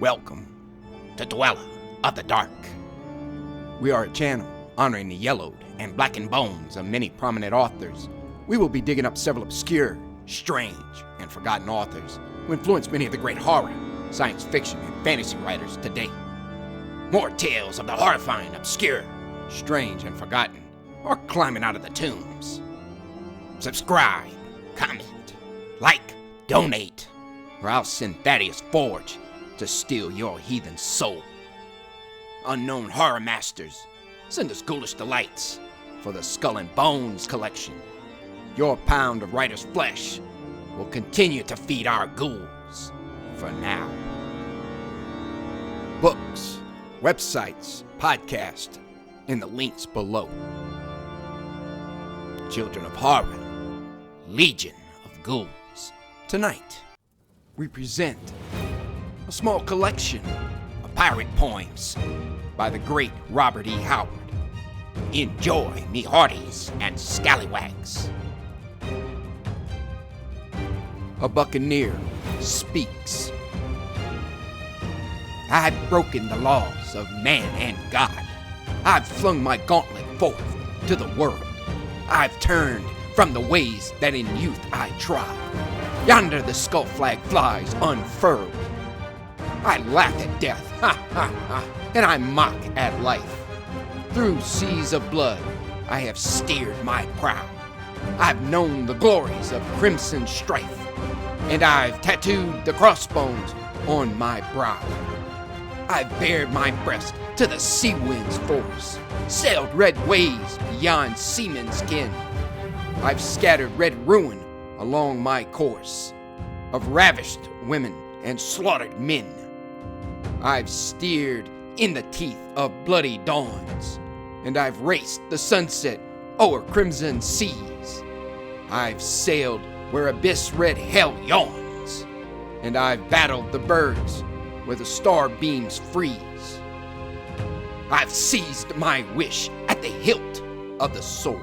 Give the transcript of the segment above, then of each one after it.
Welcome to Dweller of the Dark. We are a channel honoring the yellowed and blackened bones of many prominent authors. We will be digging up several obscure, strange, and forgotten authors who influenced many of the great horror, science fiction, and fantasy writers today. More tales of the horrifying, obscure, strange, and forgotten are climbing out of the tombs. Subscribe, comment, like, donate, or I'll send Thaddeus Forge to steal your heathen soul. Unknown horror masters, send us ghoulish delights for the Skull and Bones collection. Your pound of writer's flesh will continue to feed our ghouls for now. Books, websites, podcasts, in the links below. Children of Horror, Legion of Ghouls. Tonight, we present a small collection of pirate poems by the great Robert E. Howard. Enjoy, me hearties and scallywags. A Buccaneer speaks. I had broken the laws of man and God. I've flung my gauntlet forth to the world. I've turned from the ways that in youth I trod. Yonder the Skull Flag flies unfurled. I laugh at death, ha ha ha, and I mock at life. Through seas of blood, I have steered my prow. I've known the glories of crimson strife, and I've tattooed the crossbones on my brow. I've bared my breast to the sea wind's force, sailed red waves beyond seaman's ken. I've scattered red ruin along my course of ravished women and slaughtered men. I've steered in the teeth of bloody dawns, and I've raced the sunset o'er crimson seas. I've sailed where abyss-red hell yawns, and I've battled the birds where the star beams freeze. I've seized my wish at the hilt of the sword,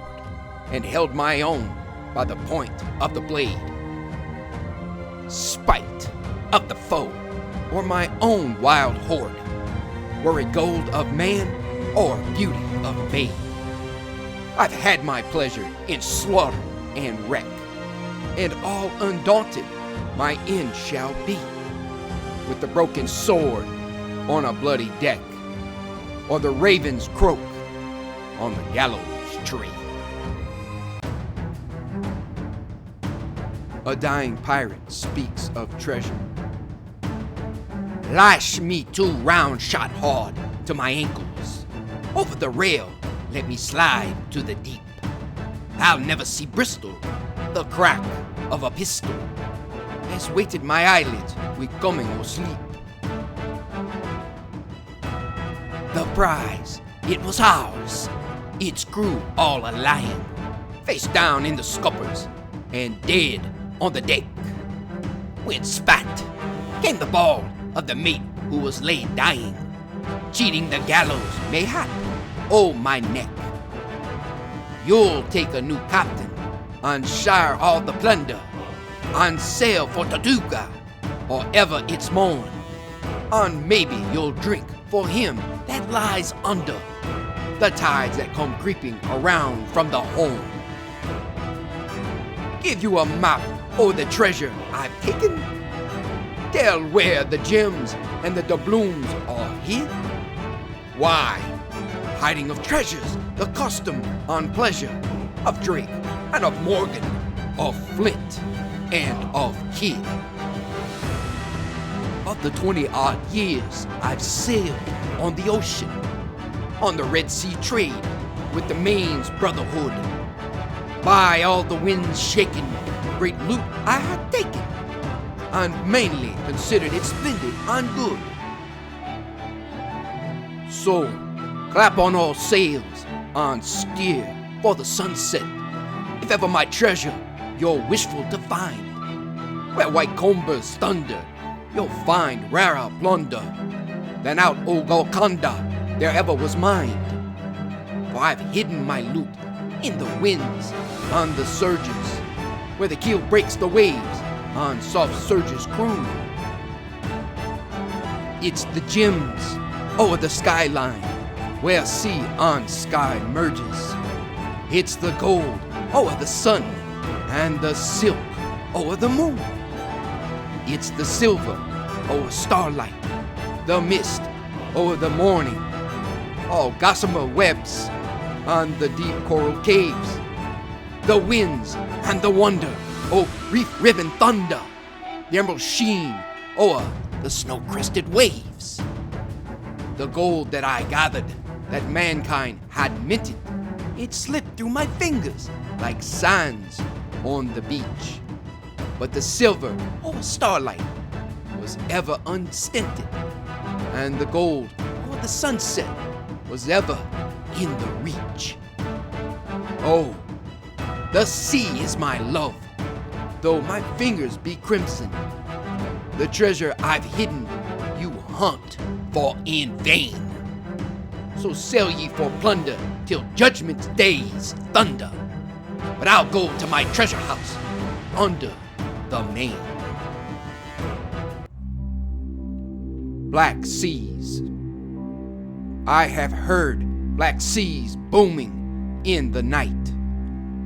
and held my own by the point of the blade. Spite of the foe, or my own wild horde, were it gold of man or beauty of maid. I've had my pleasure in slaughter and wreck, and all undaunted my end shall be, with the broken sword on a bloody deck, or the raven's croak on the gallows tree. A dying pirate speaks of treasure. Lash me 2 round shot hard to my ankles. Over the rail, let me slide to the deep. I'll never see Bristol, the crack of a pistol has weighted my eyelids with coming or sleep. The prize, it was ours, its crew all a lying, face down in the scuppers and dead on the deck. When spat came the ball of the mate who was laid dying, cheating the gallows mayhap, oh my neck. You'll take a new captain, and share all the plunder, and sail for Tortuga, or ever it's morn, and maybe you'll drink for him that lies under the tides that come creeping around from the horn. Give you a map o' the treasure I've taken, tell where the gems and the doubloons are hid. Why, hiding of treasures, the custom and pleasure of Drake and of Morgan, of Flint and of Kidd. Of the 20-odd years I've sailed on the ocean, on the Red Sea trade with the Maine's brotherhood, by all the winds shaken, great loot I had taken, and mainly considered it splendid and good. So, clap on all sails and steer for the sunset, if ever my treasure you're wishful to find. Where white combers thunder, you'll find rarer plunder than out o' Golconda there ever was mined. For I've hidden my loot in the winds and the surges, where the keel breaks the waves on soft surges crew. It's the gems o'er the skyline where sea on sky merges. It's the gold o'er the sun and the silk o'er the moon. It's the silver o'er starlight, the mist o'er the morning. All gossamer webs on the deep coral caves. The winds and the wonder o'er reef-riven thunder. The emerald sheen o'er the snow-crested waves. The gold that I gathered that mankind had minted, it slipped through my fingers like sands on the beach. But the silver o'er starlight was ever unstinted, and the gold o'er the sunset was ever in the reach. Oh, the sea is my love, though my fingers be crimson. The treasure I've hidden you hunt for in vain. So sail ye for plunder till judgment's day's thunder. But I'll go to my treasure house under the main. Black seas. I have heard black seas booming in the night,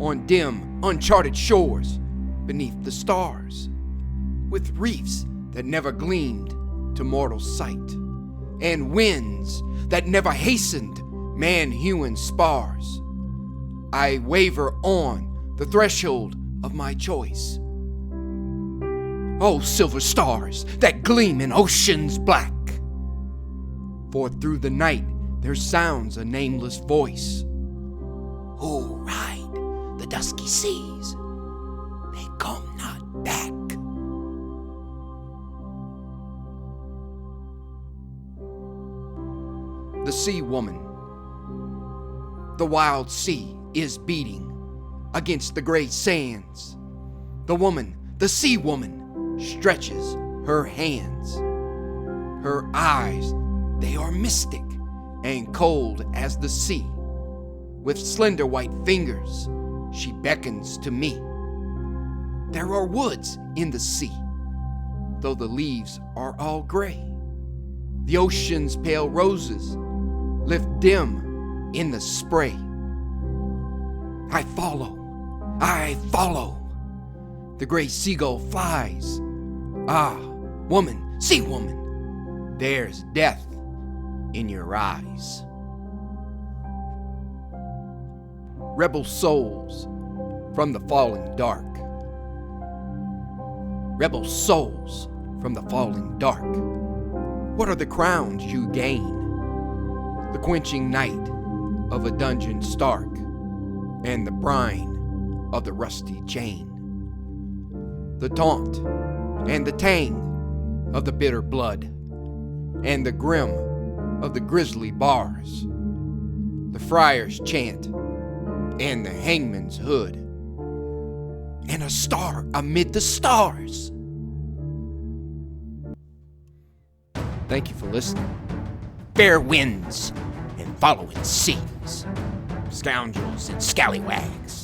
on dim, uncharted shores beneath the stars, with reefs that never gleamed to mortal sight, and winds that never hastened man-hewn spars. I waver on the threshold of my choice. Oh, silver stars that gleam in oceans black, for through the night there sounds a nameless voice. Who ride the dusky seas, they come not back. The Sea Woman. The wild sea is beating against the gray sands. The woman, the sea woman, stretches her hands. Her eyes, they are mystic and cold as the sea. With slender white fingers, she beckons to me. There are woods in the sea, though the leaves are all gray. The ocean's pale roses lift dim in the spray. I follow. The gray seagull flies. Ah, woman, sea woman, there's death in your eyes. Rebel souls from the falling dark. Rebel souls from the falling dark. What are the crowns you gain? The quenching night of a dungeon stark, and the brine of the rusty chain. The taunt and the tang of the bitter blood, and the grim of the grisly bars. The friar's chant and the hangman's hood, and a star amid the stars. Thank you for listening. Fair winds and following seas, scoundrels and scallywags.